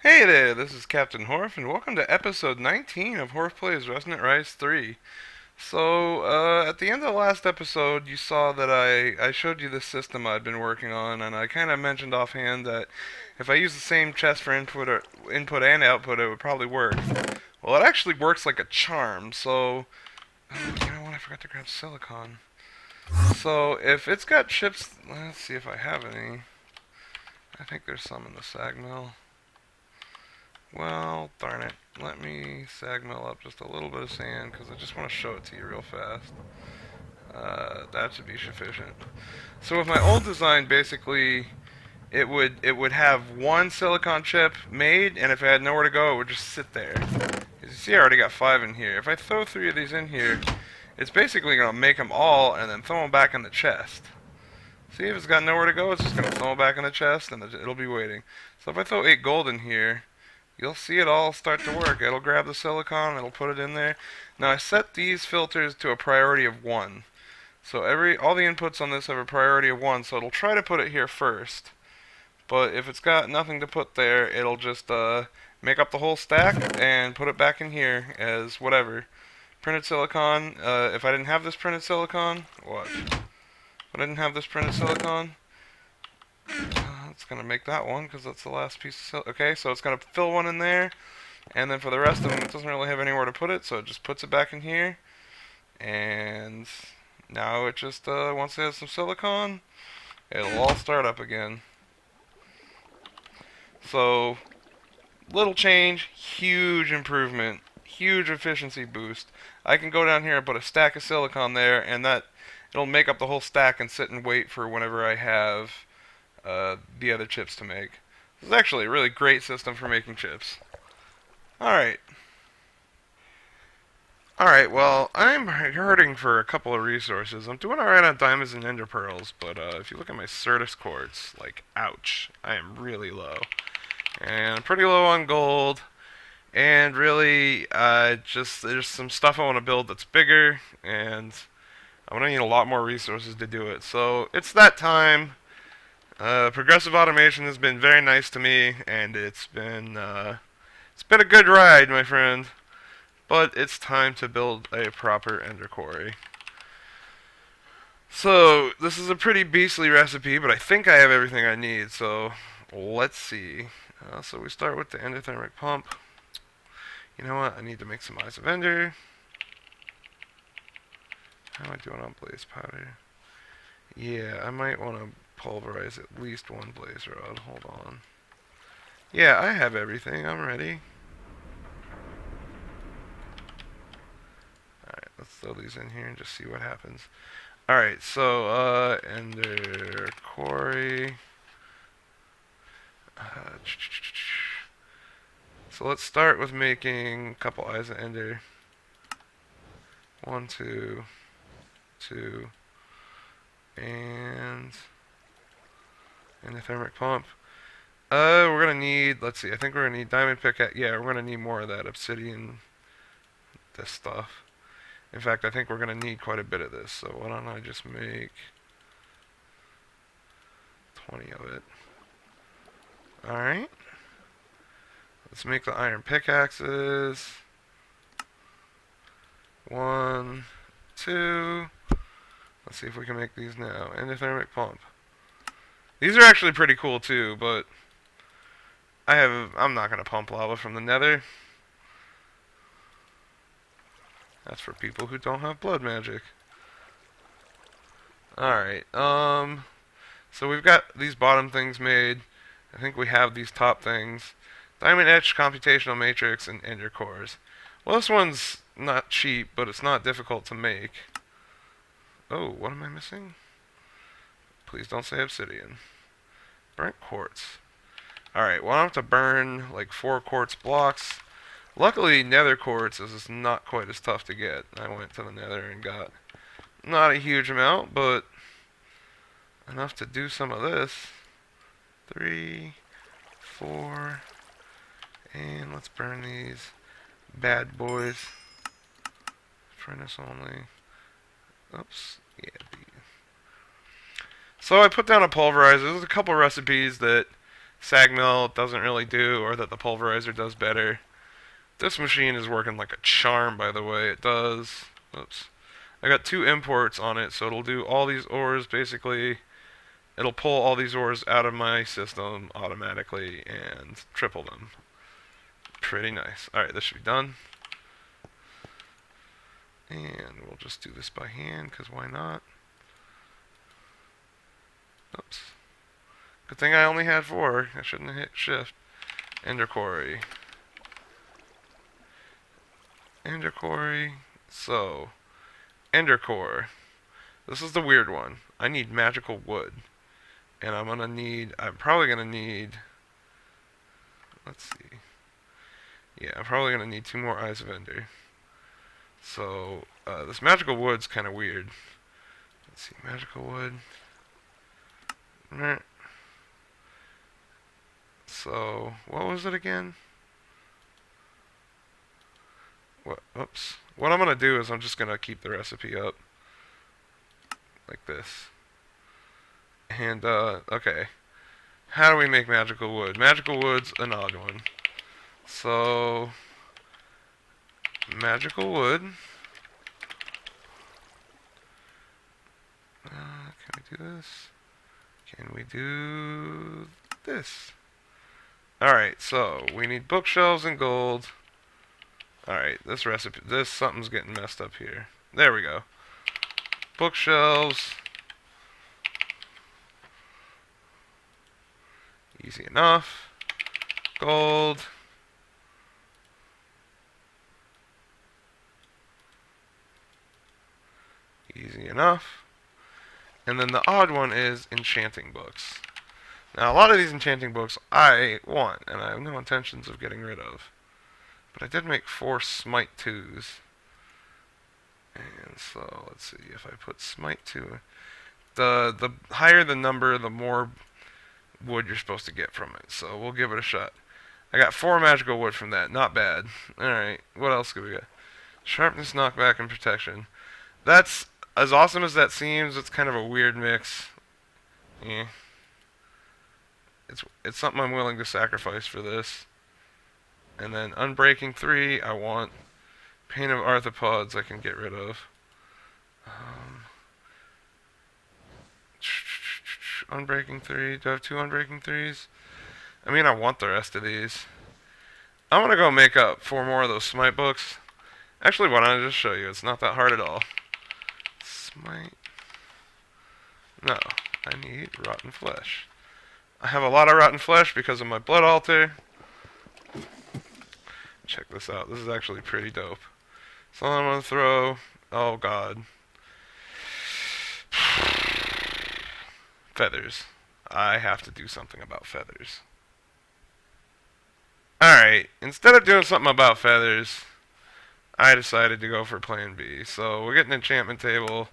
Hey there, this is Captain Horfe, and welcome to episode 19 of Horfe Plays Resonant Rise 3. At the end of the last episode, you saw that I showed you this system I'd been working on, and I kind of mentioned offhand that if I use the same chest for input and output, it would probably work. Well, it actually works like a charm, you know what, I forgot to grab silicon. So, if it's got chips, let's see if I have any. I think there's some in the sag mill. Well, darn it. Let me sag mill up just a little bit of sand because I just want to show it to you real fast. That should be sufficient. So with my old design, basically, it would have one silicon chip made, and if I had nowhere to go, it would just sit there. As you see, I already got 5 in here. If I throw 3 of these in here, it's basically going to make them all and then throw them back in the chest. See, if it's got nowhere to go, it's just going to throw them back in the chest, and it'll be waiting. So if I throw 8 gold in here, you'll see it all start to work. It'll grab the silicon, it'll put it in there. Now I set these filters to a priority of 1. So all the inputs on this have a priority of 1, so it'll try to put it here first. But if it's got nothing to put there, it'll just make up the whole stack and put it back in here as whatever. Printed silicon. If I didn't have this printed silicon, watch. If I didn't have this printed silicon, it's going to make that one because that's the last piece of silicon. Okay, so it's going to fill one in there. And then for the rest of them, it doesn't really have anywhere to put it, so it just puts it back in here. And now it just, once it has some silicon, it'll all start up again. So, little change, huge improvement, huge efficiency boost. I can go down here and put a stack of silicon there, and it'll make up the whole stack and sit and wait for whenever I have the other chips to make. This is actually a really great system for making chips. Alright. Alright, well, I'm hurting for a couple of resources. I'm doing alright on diamonds and ender pearls, but if you look at my Certus quartz, like, ouch, I am really low. And I'm pretty low on gold, and really, there's some stuff I want to build that's bigger, and I'm going to need a lot more resources to do it. So, it's that time. Progressive automation has been very nice to me, and it's been a good ride, my friend. But it's time to build a proper ender quarry. So this is a pretty beastly recipe, but I think I have everything I need. So let's see. So we start with the endothermic pump. You know what? I need to make some eyes of ender. How am I doing on blaze powder? Yeah, I might want to pulverize at least one blaze rod. Hold on. Yeah, I have everything. I'm ready. Alright, let's throw these in here and just see what happens. Alright, so, ender quarry. So let's start with making a couple eyes of ender. 1, 2, 2, and the thermic pump. We're gonna need, let's see, I think we're gonna need diamond pickaxe. Yeah, we're gonna need more of that obsidian, this stuff. In fact, I think we're gonna need quite a bit of this, so why don't I just make 20 of it. Alright. Let's make the iron pickaxes. 1, 2. Let's see if we can make these now. Endothermic pump. These are actually pretty cool too, but I'm not gonna pump lava from the nether. That's for people who don't have blood magic. Alright, so we've got these bottom things made. I think we have these top things. Diamond etched computational matrix and ender cores. Well, this one's not cheap, but it's not difficult to make. Oh, what am I missing? Please don't say obsidian. Burnt quartz. Alright, well I have to burn like 4 quartz blocks. Luckily, nether quartz is not quite as tough to get. I went to the nether and got not a huge amount, but enough to do some of this. 3, 4, and let's burn these bad boys. Furnace only. Oops. Yeah. So I put down a pulverizer. There's a couple recipes that sag mill doesn't really do, or that the pulverizer does better. This machine is working like a charm, by the way. It does. Oops. I got 2 imports on it, so it'll do all these ores basically. It'll pull all these ores out of my system automatically and triple them. Pretty nice. Alright, this should be done. And we'll just do this by hand, because why not? Oops. Good thing I only had 4. I shouldn't have hit shift. Ender Quarry. Ender Quarry. So, Ender Core. This is the weird one. I need magical wood. And I'm probably gonna need, let's see. Yeah, I'm probably gonna need 2 more Eyes of Ender. So, this magical wood's kind of weird. Let's see, magical wood. So, what was it again? Oops. What I'm gonna do is I'm just gonna keep the recipe up. Like this. And, okay. How do we make magical wood? Magical wood's an odd one. So, magical wood. Can we do this? Can we do this? Alright, so we need bookshelves and gold. Alright, something's getting messed up here. There we go. Bookshelves. Easy enough. Gold. Easy enough. And then the odd one is enchanting books. Now, a lot of these enchanting books I want, and I have no intentions of getting rid of. But I did make 4 Smite 2s. And so, let's see, if I put Smite 2... The higher the number, the more wood you're supposed to get from it. So, we'll give it a shot. I got 4 magical wood from that. Not bad. Alright, what else do we got? Sharpness, knockback, and protection. That's, as awesome as that seems, it's kind of a weird mix. Yeah. It's something I'm willing to sacrifice for this. And then Unbreaking 3, I want. Pain of Arthropods I can get rid of. Unbreaking 3, do I have 2 Unbreaking 3s? I mean, I want the rest of these. I'm gonna go make up 4 more of those Smite books. Actually, why don't I just show you? It's not that hard at all. Smite. No, I need Rotten Flesh. I have a lot of rotten flesh because of my blood altar. Check this out. This is actually pretty dope. So I'm going to throw... Oh, God. Feathers. I have to do something about feathers. Alright. Instead of doing something about feathers, I decided to go for plan B. So we'll get an enchantment table.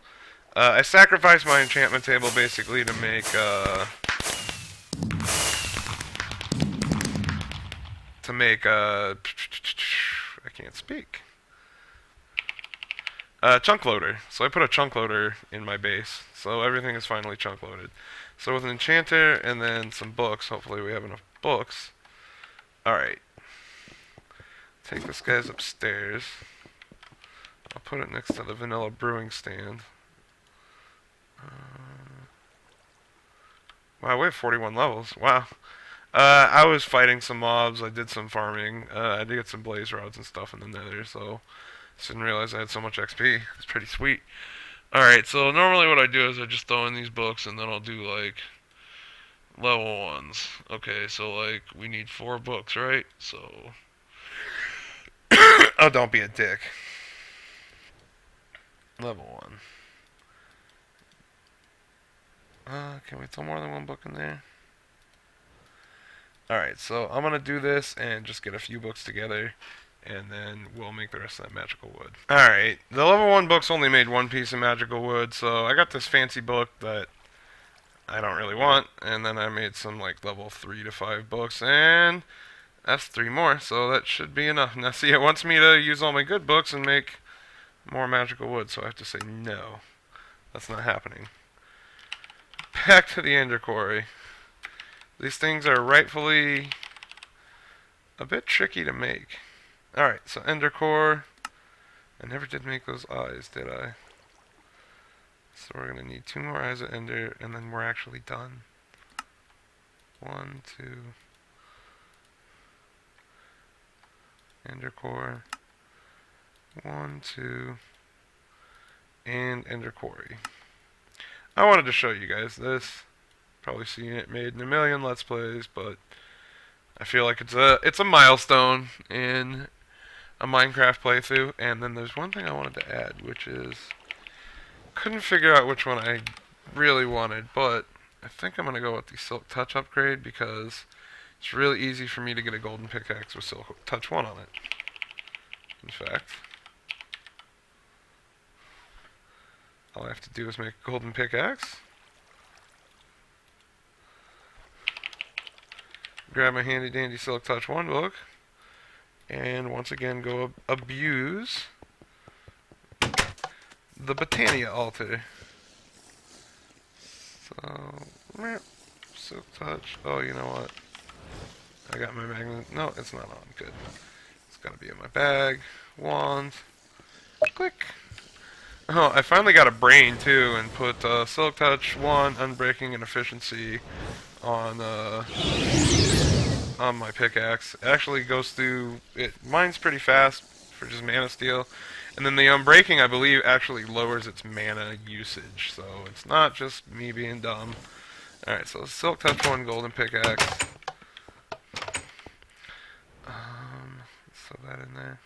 I sacrificed my enchantment table basically to make... I can't speak. Chunk loader. So I put a chunk loader in my base. So everything is finally chunk loaded. So with an enchanter and then some books, hopefully we have enough books. Alright. Take this guy's upstairs. I'll put it next to the vanilla brewing stand. Wow, we have 41 levels. Wow. I was fighting some mobs. I did some farming. I did get some blaze rods and stuff in the nether, so I didn't realize I had so much XP. It's pretty sweet. Alright, so normally what I do is I just throw in these books and then I'll do like level 1s. Okay, so like we need 4 books, right? So... oh, don't be a dick. Level 1. Can we throw more than 1 book in there? Alright, so I'm going to do this and just get a few books together, and then we'll make the rest of that magical wood. Alright, the level 1 books only made 1 piece of magical wood, so I got this fancy book that I don't really want, and then I made some like level 3 to 5 books, and that's 3 more, so that should be enough. Now see, it wants me to use all my good books and make more magical wood, so I have to say no. That's not happening. Back to the Ender Quarry. These things are rightfully a bit tricky to make. Alright, so ender core. I never did make those eyes, did I? So we're going to need 2 more eyes of ender, and then we're actually done. 1, 2. Ender core. 1, 2. And ender quarry. I wanted to show you guys this. Probably seen it made in a million Let's Plays, but I feel like it's a milestone in a Minecraft playthrough. And then there's one thing I wanted to add, which is couldn't figure out which one I really wanted, but I think I'm gonna go with the Silk Touch upgrade because it's really easy for me to get a golden pickaxe with Silk Touch 1 on it. In fact, all I have to do is make a golden pickaxe, grab my handy dandy Silk Touch 1 book, and once again go abuse the Botania altar. So, Silk Touch. Oh, you know what? I got my magnet. No, it's not on. Good. It's gotta be in my bag. Wand. Click. Oh, I finally got a brain too, and put Silk Touch 1, Unbreaking, and Efficiency on my pickaxe. It actually goes through. Mine's pretty fast for just mana steal. And then the Unbreaking, I believe, actually lowers its mana usage, so it's not just me being dumb. Alright, so Silk Touch 1 golden pickaxe. Throw that in there.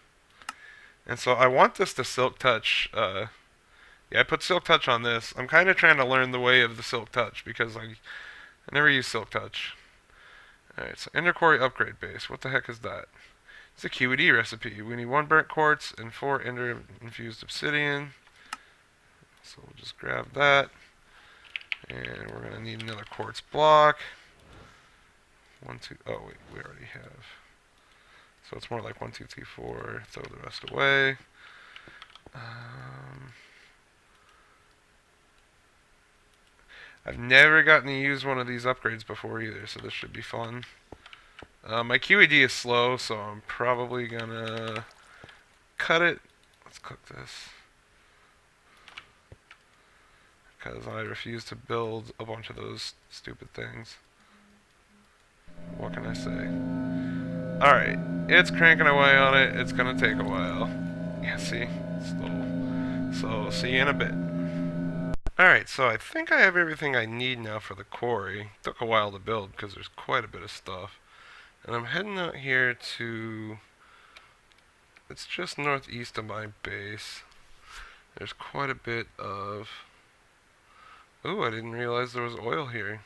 And so I want this to Silk Touch. Yeah, I put Silk Touch on this. I'm kind of trying to learn the way of the Silk Touch because I never use Silk Touch. Alright, so Ender Quarry upgrade base. What the heck is that? It's a QED recipe. We need 1 burnt quartz and 4 ender infused obsidian. So we'll just grab that. And we're going to need another quartz block. 1, 2. Oh, wait, we already have. So it's more like 1, 2, 3, 4. Throw the rest away. I've never gotten to use one of these upgrades before either, so this should be fun. My QED is slow, so I'm probably gonna cut it. Let's cook this. Because I refuse to build a bunch of those stupid things. What can I say? Alright, it's cranking away on it. It's gonna take a while. Yeah, see? Slow. So, see you in a bit. Alright, so I think I have everything I need now for the quarry. Took a while to build because there's quite a bit of stuff. And I'm heading out here to... It's just northeast of my base. There's quite a bit of... Ooh, I didn't realize there was oil here.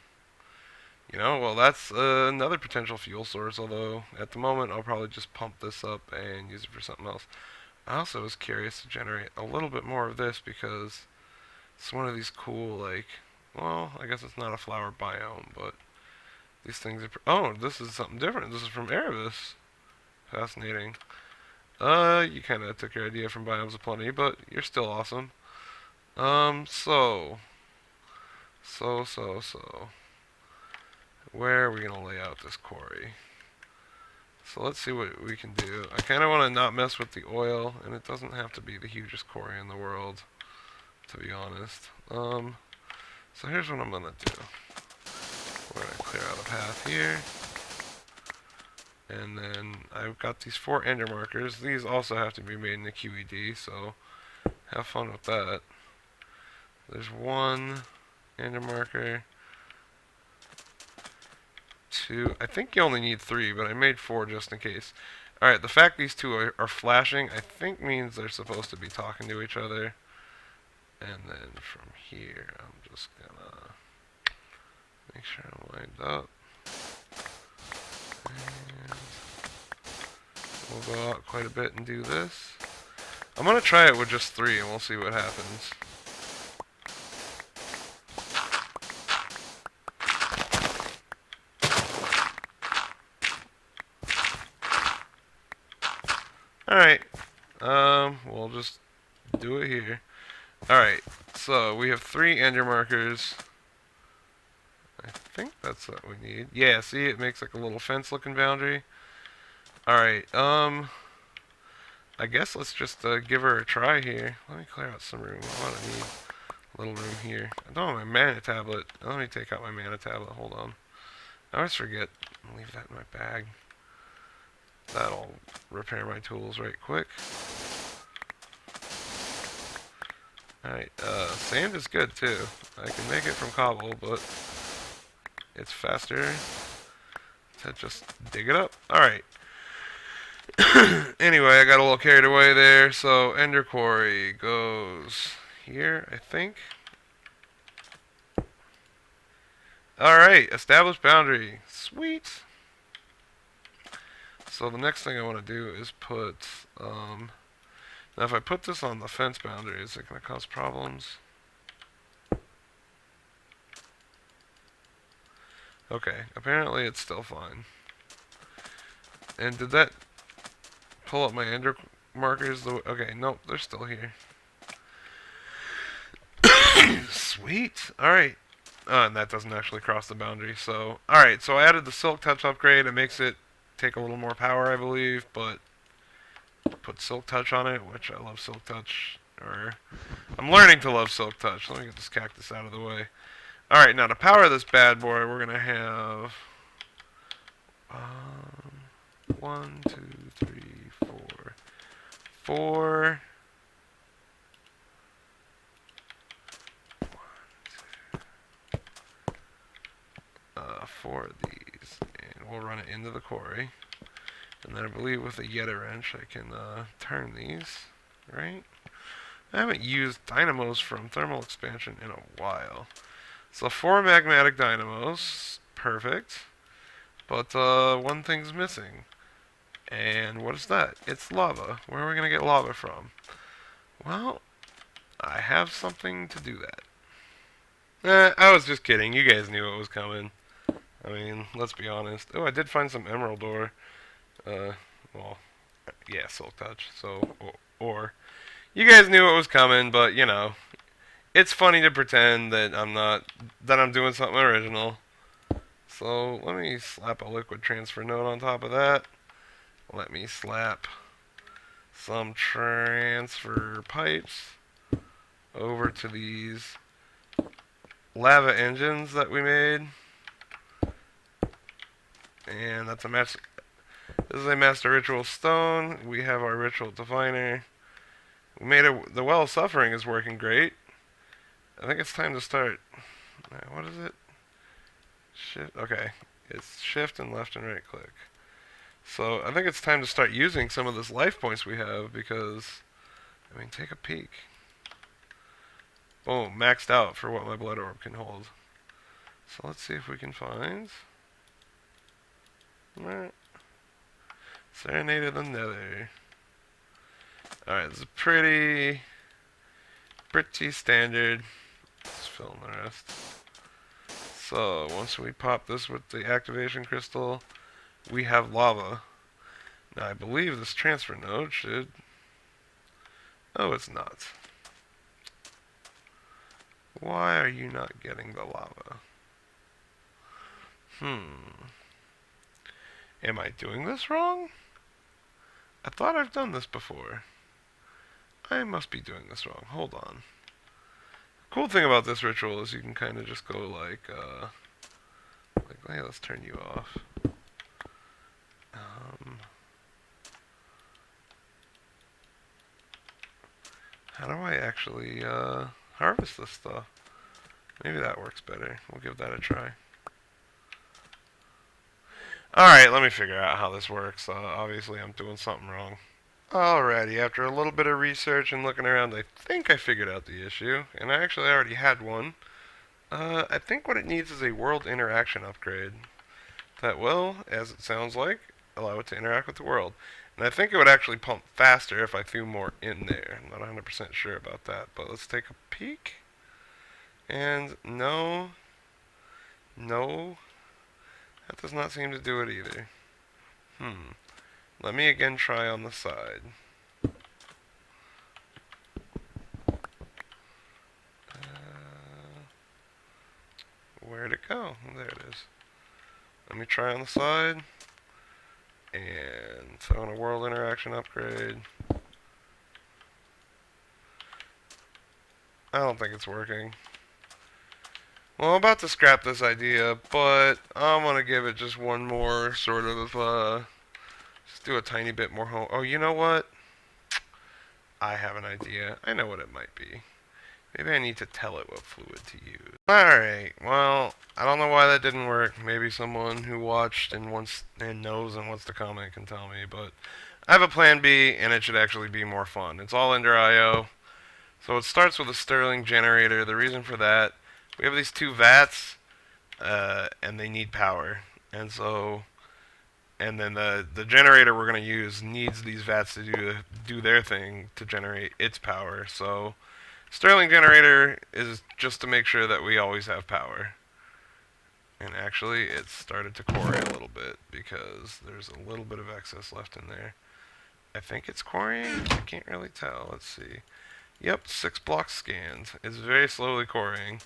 You know, well that's another potential fuel source, although at the moment I'll probably just pump this up and use it for something else. I also was curious to generate a little bit more of this because it's one of these cool, like... Well, I guess it's not a flower biome, but... These things are... Oh, this is something different. This is from Erebus. Fascinating. You kind of took your idea from Biomes of Plenty, but you're still awesome. So. Where are we going to lay out this quarry? So let's see what we can do. I kind of want to not mess with the oil, and it doesn't have to be the hugest quarry in the world, to be honest. So here's what I'm going to do. We're going to clear out a path here. And then I've got these 4 ender markers. These also have to be made in the QED, so have fun with that. There's 1 ender marker. 2. I think you only need 3, but I made 4 just in case. Alright, the fact these 2 are flashing, I think means they're supposed to be talking to each other. And then from here, I'm just gonna make sure I'm lined up. And we'll go out quite a bit and do this. I'm gonna try it with just 3 and we'll see what happens. Alright, we'll just do it here. Alright, so we have 3 ender markers. I think that's what we need. Yeah, see, it makes like a little fence-looking boundary. Alright, I guess let's just give her a try here. Let me clear out some room. I want to need a little room here. I don't have my mana tablet. Let me take out my mana tablet. Hold on. I always forget. I'll leave that in my bag. That'll repair my tools right quick. Alright, sand is good too. I can make it from cobble, but it's faster to just dig it up. Alright. Anyway, I got a little carried away there, so Ender Quarry goes here, I think. Alright, established boundary. Sweet. So the next thing I want to do is put, now if I put this on the fence boundary, is it going to cause problems? Okay, apparently it's still fine. And did that pull up my ender markers? Okay, nope, they're still here. Sweet. Alright. And that doesn't actually cross the boundary, so... Alright, so I added the Silk Touch upgrade. It makes it take a little more power, I believe, but... Put Silk Touch on it, which I love Silk Touch. Or... I'm learning to love Silk Touch. Let me get this cactus out of the way. Alright, now to power this bad boy, we're gonna have... 1, 2, 3, 4... 4... 4 of these, and we'll run it into the quarry. And then I believe with a Yeta wrench I can turn these, right? I haven't used dynamos from thermal expansion in a while. So 4 magmatic dynamos, perfect. But one thing's missing. And what is that? It's lava. Where are we going to get lava from? Well, I have something to do that. I was just kidding. You guys knew it was coming. I mean, let's be honest. Oh, I did find some emerald ore. Well, yeah, Silk Touch. So, or you guys knew it was coming, but you know, it's funny to pretend that I'm doing something original. So let me slap a liquid transfer node on top of that. Let me slap some transfer pipes over to these lava engines that we made. And that's a match. This is a master ritual stone. We have our ritual diviner. We made it. The well of suffering is working great. I think it's time to start. What is it? Shift. Okay, it's shift and left and right click. So I think it's time to start using some of this life points we have because, I mean, take a peek. Boom, maxed out for what my blood orb can hold. So let's see if we can find. Alright. Serenade of the Nether. Alright, this is pretty standard. Let's fill in the rest. So, once we pop this with the activation crystal, we have lava. Now, I believe this transfer node should... Oh, it's not. Why are you not getting the lava? Am I doing this wrong? I thought I've done this before. I must be doing this wrong. Hold on. Cool thing about this ritual is you can kind of just go like, hey, let's turn you off. How do I actually harvest this stuff? Maybe that works better. We'll give that a try. Alright, let me figure out how this works. Obviously, I'm doing something wrong. Alrighty, after a little bit of research and looking around, I think I figured out the issue. And I actually already had one. I think what it needs is a world interaction upgrade. That will, as it sounds like, allow it to interact with the world. And I think it would actually pump faster if I threw more in there. I'm not 100% sure about that, but let's take a peek. And no. That does not seem to do it either. Let me again try on the side. Where'd it go? There it is. try on the side. And so on a world interaction upgrade. I don't think it's working. Well, I'm about to scrap this idea, but I'm gonna give it just one more sort of, just do a tiny bit more home. Oh, you know what? I have an idea. I know what it might be. Maybe I need to tell it what fluid to use. Alright, well, I don't know why that didn't work. Maybe someone who watched and wants and knows and wants to comment can tell me, but I have a plan B, and it should actually be more fun. It's all Ender IO. So it starts with a Stirling generator. The reason for that, we have these two vats, and they need power. And so, and then the generator we're going to use needs these vats to do their thing to generate its power. So Stirling generator is just to make sure that we always have power. And actually, it started to quarry a little bit because there's a little bit of excess left in there. I think it's quarrying. I can't really tell. Let's see. Yep, 6 blocks scanned. It's very slowly quarrying,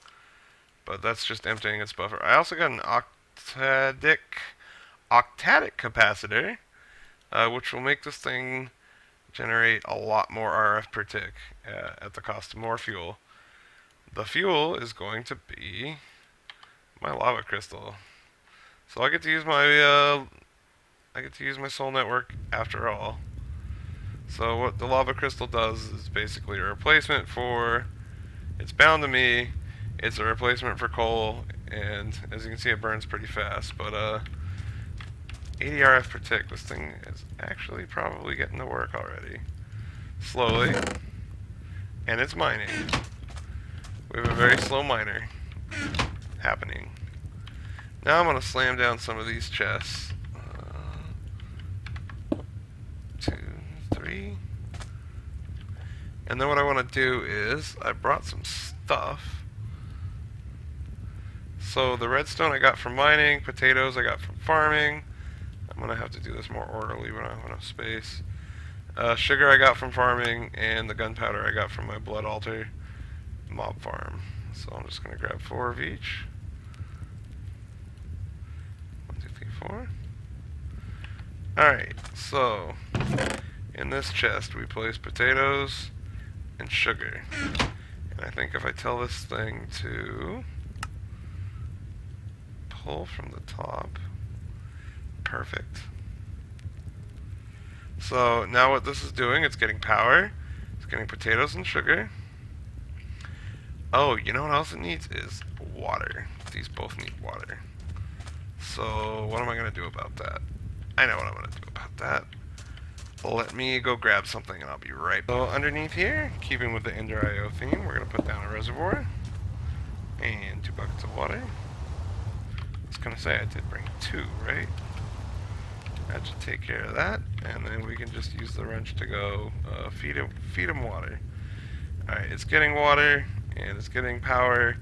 but that's just emptying its buffer. I also got an octadic capacitor, which will make this thing generate a lot more RF per tick at the cost of more fuel. The fuel is going to be my lava crystal, so I get to use my soul network after all. So what the lava crystal does is basically a replacement for, it's bound to me, it's a replacement for coal, and as you can see it burns pretty fast, but 80 RF per tick, this thing is actually probably getting to work already. Slowly, and it's mining. We have a very slow miner happening. Now I'm going to slam down some of these chests. 2, 3. And then what I want to do is, I brought some stuff. So the redstone I got from mining, potatoes I got from farming. I'm going to have to do this more orderly when I have enough space. Sugar I got from farming, and the gunpowder I got from my blood altar mob farm. So I'm just going to grab 4 of each. 1, 2, 3, 4. Alright, so in this chest we place potatoes and sugar. And I think if I tell this thing to pull from the top, perfect. So now what this is doing, it's getting power, it's getting potatoes and sugar. Oh, you know what else it needs is water. These both need water. So what am I going to do about that? I know what I'm going to do about that. Let me go grab something and I'll be right back. So underneath here, keeping with the Ender IO theme, we're going to put down a reservoir and 2 buckets of water. I was going to say I did bring 2, right? That should take care of that, and then we can just use the wrench to go feed him water. Alright, it's getting water, and it's getting power.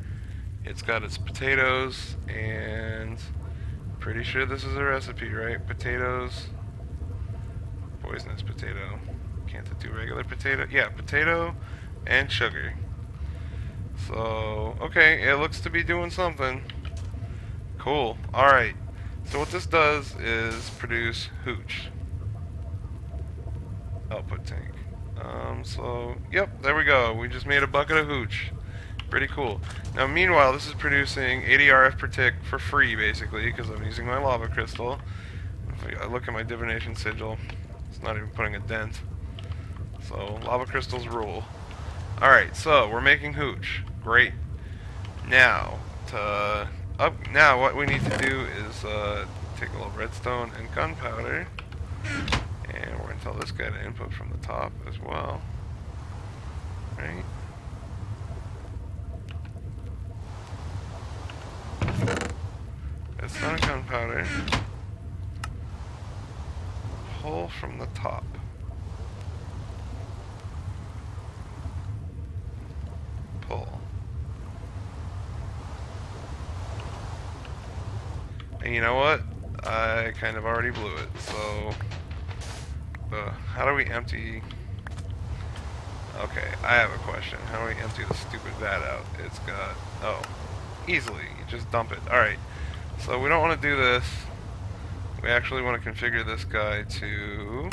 It's got its potatoes, and pretty sure this is a recipe, right? Potatoes, poisonous potato. Can't it do regular potato? Yeah, potato and sugar. So, okay, it looks to be doing something. Cool. Alright. So what this does is produce hooch. Output tank. So, yep, there we go. We just made a bucket of hooch. Pretty cool. Now, meanwhile, this is producing 80 RF per tick for free, basically, because I'm using my lava crystal. If I look at my divination sigil, it's not even putting a dent. So, lava crystals rule. Alright, so, we're making hooch. Great. Now, now what we need to do is take a little redstone and gunpowder, and we're going to tell this guy to input from the top as well. Right? It's not a gunpowder. Pull from the top. Pull. And you know what? I kind of already blew it, so how do we empty? Okay, I have a question. How do we empty the stupid vat out? It's got, oh, easily, you just dump it. Alright, so we don't want to do this. we actually want to configure this guy to,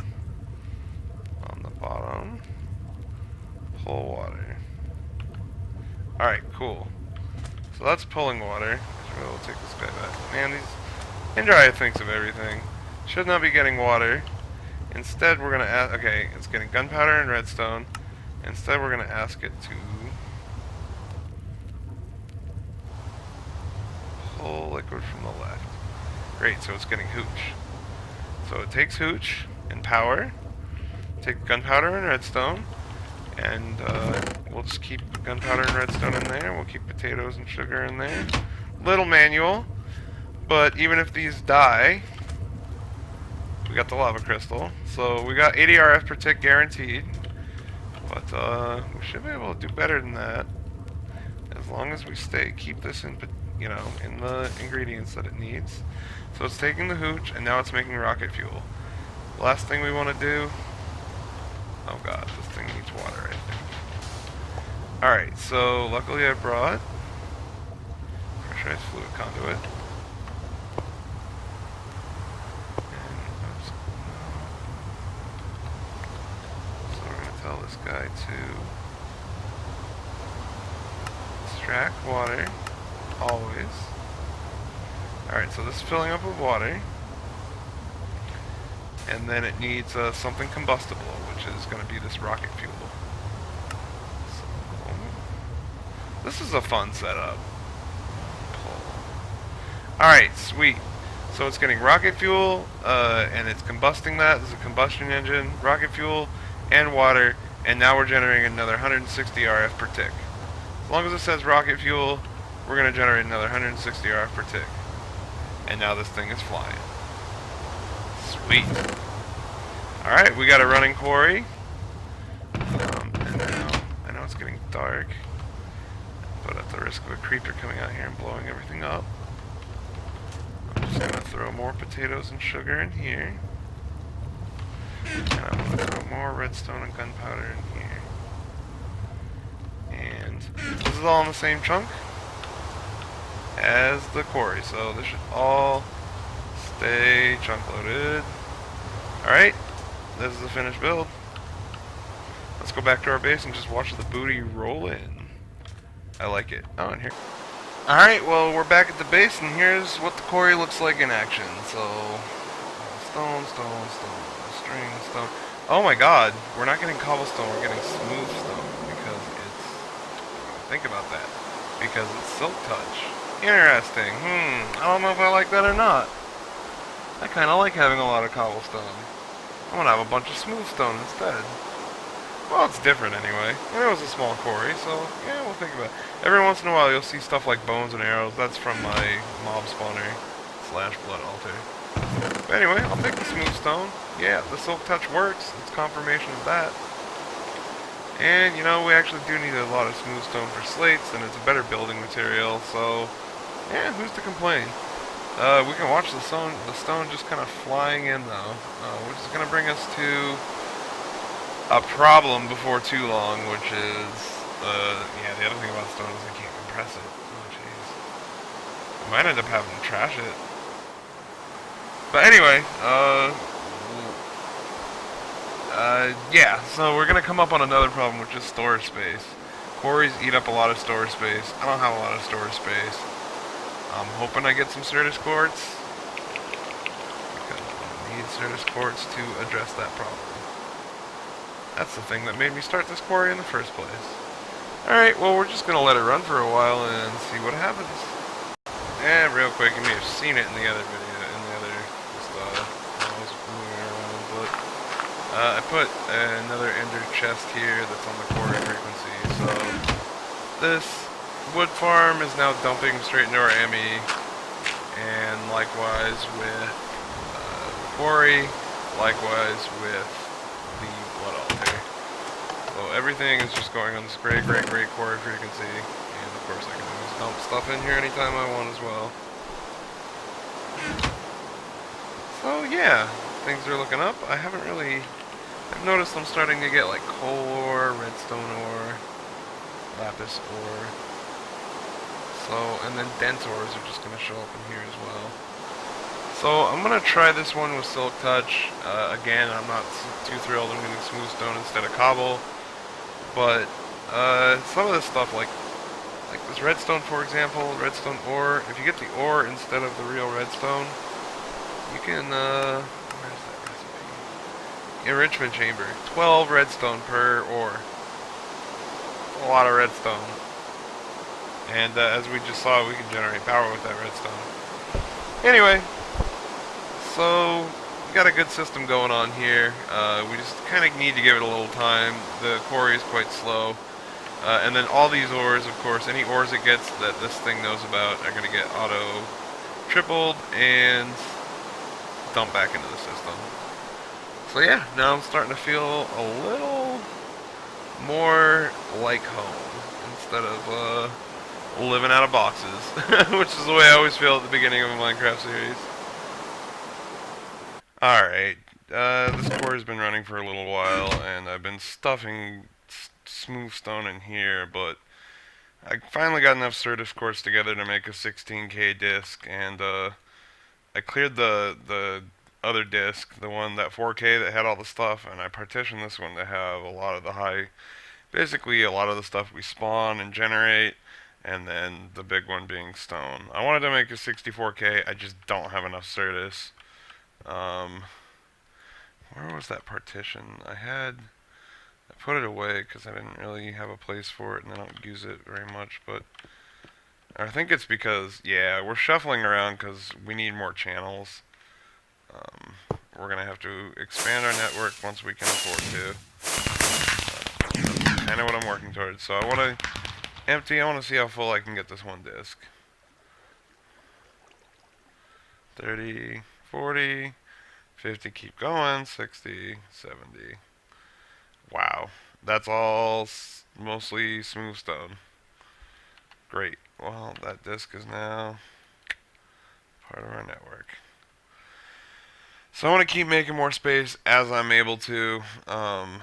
on the bottom, pull water. Alright, cool. So that's pulling water. We'll take this guy back. Man, these Indra thinks of everything. Should not be getting water. Instead, we're going to ask... Okay, it's getting gunpowder and redstone. Instead, we're going to ask it to pull liquid from the left. Great, so it's getting hooch. So it takes hooch and power, take gunpowder and redstone, and we'll just keep gunpowder and redstone in there. We'll keep potatoes and sugar in there. Little manual, but even if these die, we got the lava crystal. So we got 80 RF per tick guaranteed, but we should be able to do better than that as long as we keep this in, you know, in the ingredients that it needs. So it's taking the hooch, and now it's making rocket fuel. Last thing we want to do... Oh god, this thing needs water, I think. Alright, so luckily I brought pressurized fluid conduit. So we're going to tell this guy to extract water, always. Alright, so this is filling up with water. And then it needs something combustible, which is going to be this rocket fuel. So, this is a fun setup. Alright, sweet. So it's getting rocket fuel, and it's combusting that. This is a combustion engine, rocket fuel, and water. And now we're generating another 160 RF per tick. As long as it says rocket fuel, we're going to generate another 160 RF per tick. And now this thing is flying. Sweet. Alright, we got a running quarry. And now, I know it's getting dark, but at the risk of a creeper coming out here and blowing everything up, I'm just going to throw more potatoes and sugar in here. And I'm going to throw more redstone and gunpowder in here. And this is all in the same chunk as the quarry, so this should all stay chunk loaded. Alright, this is the finished build. Let's go back to our base and just watch the booty roll in. I like it. Oh, and here. Alright, well, we're back at the base, and here's what the quarry looks like in action. So, stone, stone, stone, string, stone. Oh my god, we're not getting cobblestone, we're getting smooth stone, because it's... Think about that. Because it's silk touch. Interesting. I don't know if I like that or not. I kind of like having a lot of cobblestone. I'm gonna have a bunch of smooth stone instead. Well, it's different anyway. And it was a small quarry, so yeah, we'll think about it. Every once in a while you'll see stuff like bones and arrows. That's from my mob spawner / blood altar. But anyway, I'll take the smooth stone. Yeah, the silk touch works. It's confirmation of that. And, you know, we actually do need a lot of smooth stone for slates, and it's a better building material, so yeah, who's to complain? We can watch the stone just kind of flying in, though, which is going to bring us to a problem before too long, which is, yeah, the other thing about stone is I can't compress it. Oh, jeez. I might end up having to trash it. But anyway, yeah, so we're going to come up on another problem, which is storage space. Quarries eat up a lot of storage space. I don't have a lot of storage space. I'm hoping I get some Certus quartz, because I need Certus quartz to address that problem. That's the thing that made me start this quarry in the first place. Alright, well, we're just going to let it run for a while and see what happens. And real quick, you may have seen it in the other video, I was moving around, but I put another ender chest here that's on the quarry frequency, so this wood farm is now dumping straight into our ME, and likewise with the quarry, likewise with the blood altar. So everything is just going on this great quarry frequency, and of course I can always dump stuff in here anytime I want as well. So yeah, things are looking up. I've noticed I'm starting to get like coal ore, redstone ore, lapis ore. So, and then dense ores are just going to show up in here as well. So I'm gonna try this one with Silk Touch. Again, I'm not too thrilled. I'm getting smooth stone instead of cobble, but some of this stuff, like this redstone, for example, redstone ore. If you get the ore instead of the real redstone, you can. Where's that recipe? Enrichment chamber. 12 redstone per ore. A lot of redstone. And as we just saw, we can generate power with that redstone. Anyway, so we got a good system going on here. We just kind of need to give it a little time. The quarry is quite slow. And then all these ores, of course, any ores it gets that this thing knows about are going to get auto tripled and dumped back into the system. So yeah, now I'm starting to feel a little more like home instead of living out of boxes, which is the way I always feel at the beginning of a Minecraft series. Alright, this quarry's been running for a little while, and I've been stuffing smooth stone in here, but I finally got enough Certus cores together to make a 16K disc, and I cleared the other disc, the one that 4K that had all the stuff, and I partitioned this one to have a lot of the basically a lot of the stuff we spawn and generate, and then the big one being stone. I wanted to make a 64K, I just don't have enough Certus. Where was that partition? I put it away because I didn't really have a place for it, and I don't use it very much, but I think it's because, yeah, we're shuffling around because we need more channels. We're going to have to expand our network once we can afford to. That's kind of what I'm working towards. So I want to empty, I want to see how full I can get this one disc. 30, 40, 50, keep going, 60, 70. Wow, that's all mostly smooth stone. Great. Well, that disc is now part of our network. So I want to keep making more space as I'm able to. I'm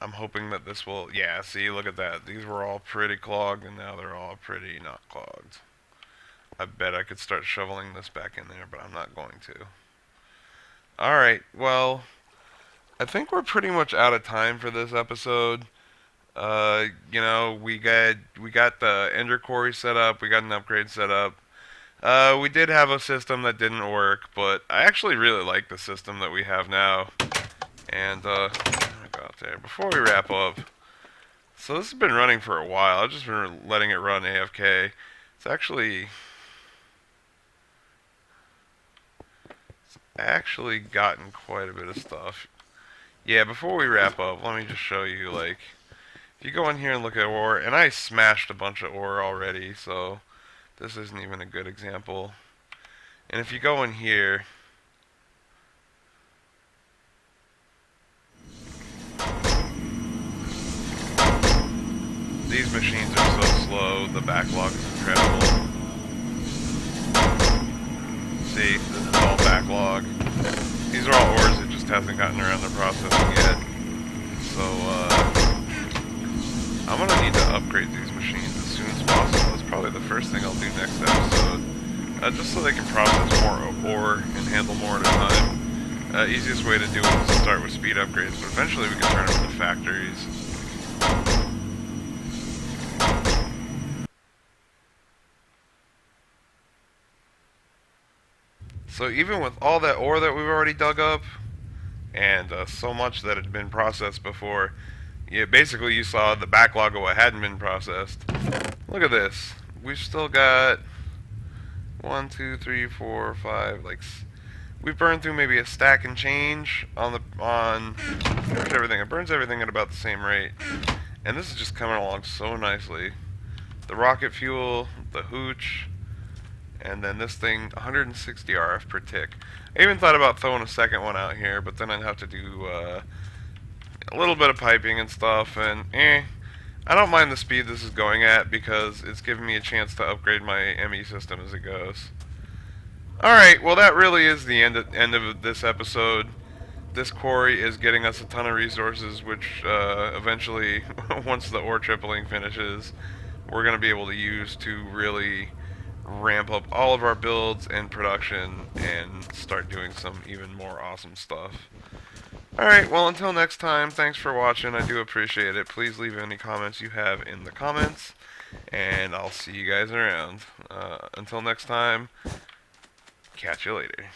hoping that this will, yeah, see, look at that. These were all pretty clogged, and now they're all pretty not clogged. I bet I could start shoveling this back in there, but I'm not going to. Alright, well, I think we're pretty much out of time for this episode. You know, we got the Ender Quarry set up, we got an upgrade set up. We did have a system that didn't work, but I actually really like the system that we have now. And, I'm gonna go out there. Before we wrap up, so this has been running for a while. I've just been letting it run AFK. It's actually gotten quite a bit of stuff. Yeah, before we wrap up, let me just show you, like, if you go in here and look at ore, and I smashed a bunch of ore already, so this isn't even a good example. And if you go in here, these machines are so slow, the backlog is incredible. See, this is all backlog. These are all ores, it just hasn't gotten around to processing yet. So, I'm gonna need to upgrade these machines as soon as possible. That's probably the first thing I'll do next episode. Just so they can process more ore and handle more at a time. Easiest way to do it is to start with speed upgrades, but eventually we can turn them into factories. So even with all that ore that we've already dug up, and so much that had been processed before, yeah, basically you saw the backlog of what hadn't been processed. Look at this. We've still got 1, 2, 3, 4, 5, like, we've burned through maybe a stack and change on everything. It burns everything at about the same rate. And this is just coming along so nicely. The rocket fuel, the hooch, and then this thing, 160 RF per tick. I even thought about throwing a second one out here, but then I'd have to do a little bit of piping and stuff, and I don't mind the speed this is going at because it's giving me a chance to upgrade my ME system as it goes. Alright, well that really is the end of this episode. This quarry is getting us a ton of resources, which eventually, once the ore tripling finishes, we're going to be able to use to really ramp up all of our builds and production and start doing some even more awesome stuff. Alright, well, until next time, thanks for watching. I do appreciate it. Please leave any comments you have in the comments, and I'll see you guys around. Until next time, catch you later.